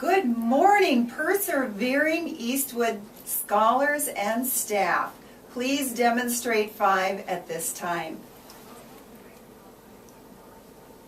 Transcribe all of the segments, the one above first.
Good morning, persevering Eastwood scholars and staff. Please demonstrate 5 at this time.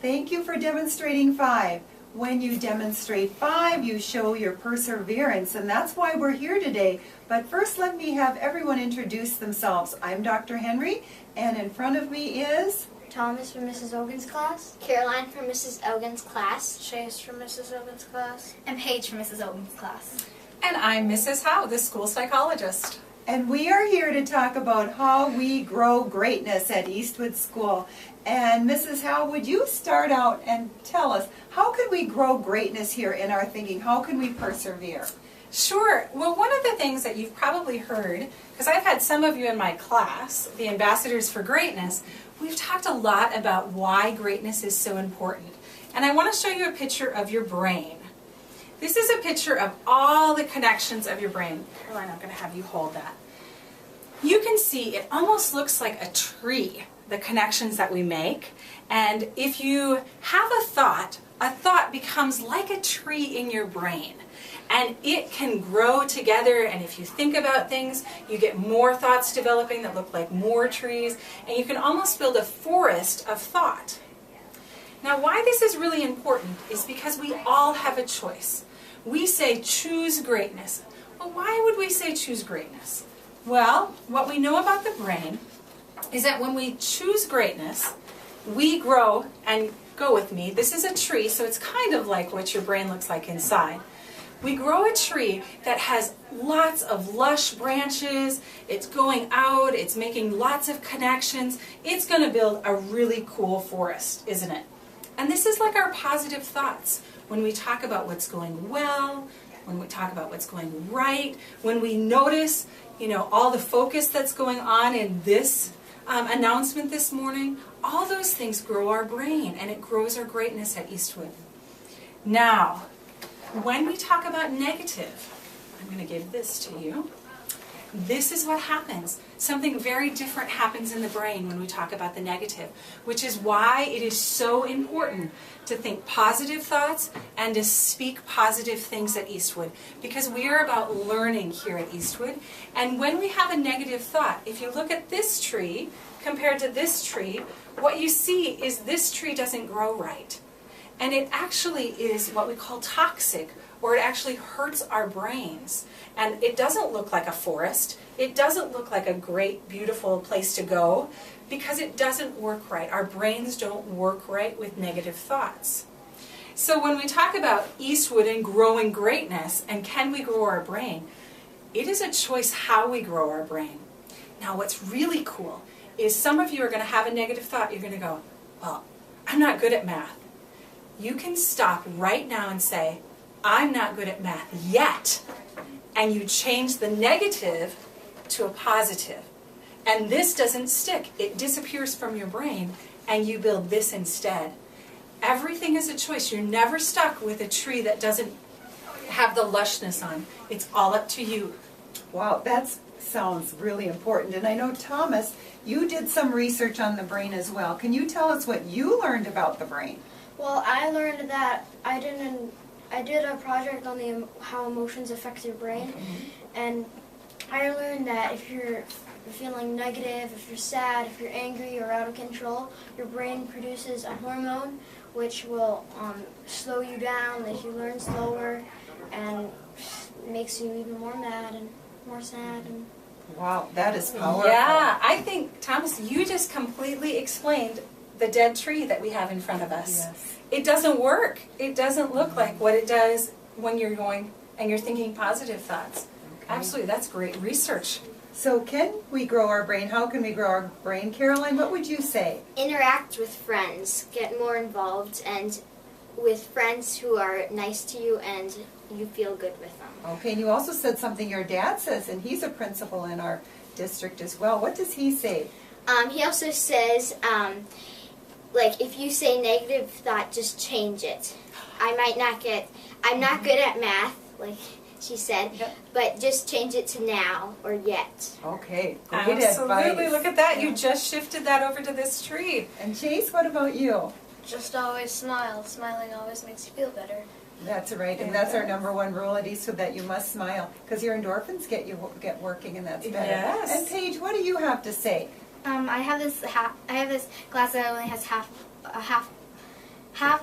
Thank you for demonstrating 5. When you demonstrate 5, you show your perseverance, and that's why we're here today. But first, let me have everyone introduce themselves. I'm Dr. Henry, and in front of me is Thomas from Mrs. Ogan's class. Caroline from Mrs. Ogan's class. Chase from Mrs. Ogan's class. And Paige from Mrs. Ogan's class. And I'm Mrs. Howe, the school psychologist. And we are here to talk about how we grow greatness at Eastwood School. And Mrs. Howe, would you start out and tell us, how can we grow greatness here in our thinking? How can we persevere? Sure. Well, one of the things that you've probably heard, because I've had some of you in my class, the Ambassadors for Greatness, we've talked a lot about why greatness is so important. And I want to show you a picture of your brain. This is a picture of all the connections of your brain. Caroline, I'm going to have you hold that. You can see it almost looks like a tree, the connections that we make. And if you have a thought becomes like a tree in your brain. And it can grow together, and if you think about things, you get more thoughts developing that look like more trees, and you can almost build a forest of thought. Now, why this is really important is because we all have a choice. We say choose greatness. Well, why would we say choose greatness? Well, what we know about the brain is that when we choose greatness, we grow, and go with me, this is a tree, so it's kind of like what your brain looks like inside. We grow a tree that has lots of lush branches, it's going out, it's making lots of connections, it's going to build a really cool forest, isn't it? And this is like our positive thoughts. When we talk about what's going well, when we talk about what's going right, when we notice, all the focus that's going on in this announcement this morning, all those things grow our brain, and it grows our greatness at Eastwood. Now, when we talk about negative, I'm going to give this to you. This is what happens. Something very different happens in the brain when we talk about the negative, which is why it is so important to think positive thoughts and to speak positive things at Eastwood, because we are about learning here at Eastwood. And when we have a negative thought, if you look at this tree compared to this tree, what you see is this tree doesn't grow right. And it actually is what we call toxic, or it actually hurts our brains. And it doesn't look like a forest. It doesn't look like a great, beautiful place to go, because it doesn't work right. Our brains don't work right with negative thoughts. So when we talk about Eastwood and growing greatness, and can we grow our brain, it is a choice how we grow our brain. Now what's really cool is some of you are going to have a negative thought. You're going to go, well, I'm not good at math. You can stop right now and say, I'm not good at math yet. And you change the negative to a positive. And this doesn't stick. It disappears from your brain, and you build this instead. Everything is a choice. You're never stuck with a tree that doesn't have the lushness on. It's all up to you. Wow, that sounds really important. And I know, Thomas, you did some research on the brain as well. Can you tell us what you learned about the brain? Well, I learned that I did a project on how emotions affect your brain, and I learned that if you're feeling negative, if you're sad, if you're angry or out of control, your brain produces a hormone which will slow you down, make you learn slower, and makes you even more mad and more sad. Wow, that is powerful. Yeah, I think, Thomas, you just completely explained the dead tree that we have in front of us. Yes. It doesn't work. It doesn't look like what it does when you're going and you're thinking positive thoughts. Okay. Absolutely, that's great research. So can we grow our brain? How can we grow our brain? Caroline, what would you say? Interact with friends, get more involved, and with friends who are nice to you and you feel good with them. Okay, and you also said something your dad says, and he's a principal in our district as well. What does he say? He also says, if you say negative thought, just change it. I'm not good at math, like she said, but just change it to now or yet. Okay, great Absolutely, advice. look at that. You just shifted that over to this tree. And Chase, what about you? Just always smile. Smiling always makes you feel better. That's right, and that's our number one rule at Eastwood, that you must smile, because your endorphins get working, and that's better. Yes. And Paige, what do you have to say? I have this glass that only has half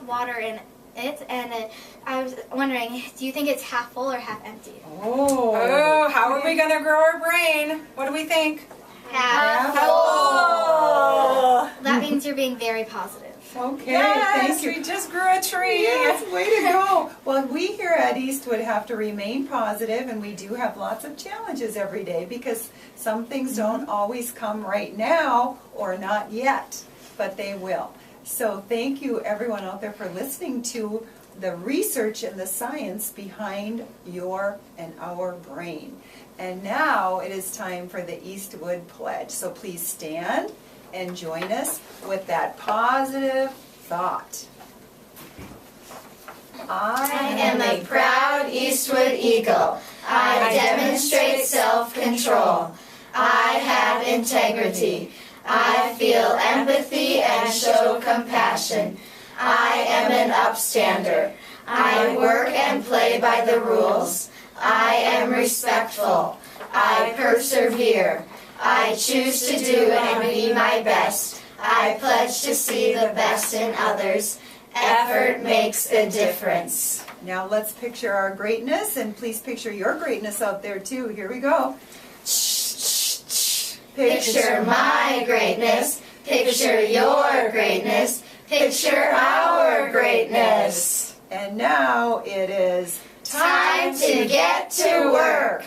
water in it, and I was wondering, do you think it's half full or half empty? Oh, how are we going to grow our brain? What do we think? Half full. Oh. That means you're being very positive. Okay, Yes, thank you. we just grew a tree. Yes, way to go. Well, we here at Eastwood have to remain positive, and we do have lots of challenges every day because some things don't always come right now or not yet, but they will. So thank you everyone out there for listening to the research and the science behind your and our brain. And now it is time for the Eastwood Pledge. So please stand and join us with that positive thought. I am a proud Eastwood Eagle. I demonstrate self-control. I have integrity. I feel empathy and show compassion. I am an upstander. I work and play by the rules. I am respectful. I persevere. I choose to do and be my best. I pledge to see the best in others. Effort makes the difference. Now let's picture our greatness, and please picture your greatness out there too. Here we go. Picture my greatness. Picture your greatness. Picture our greatness. And now it is Time to get to work.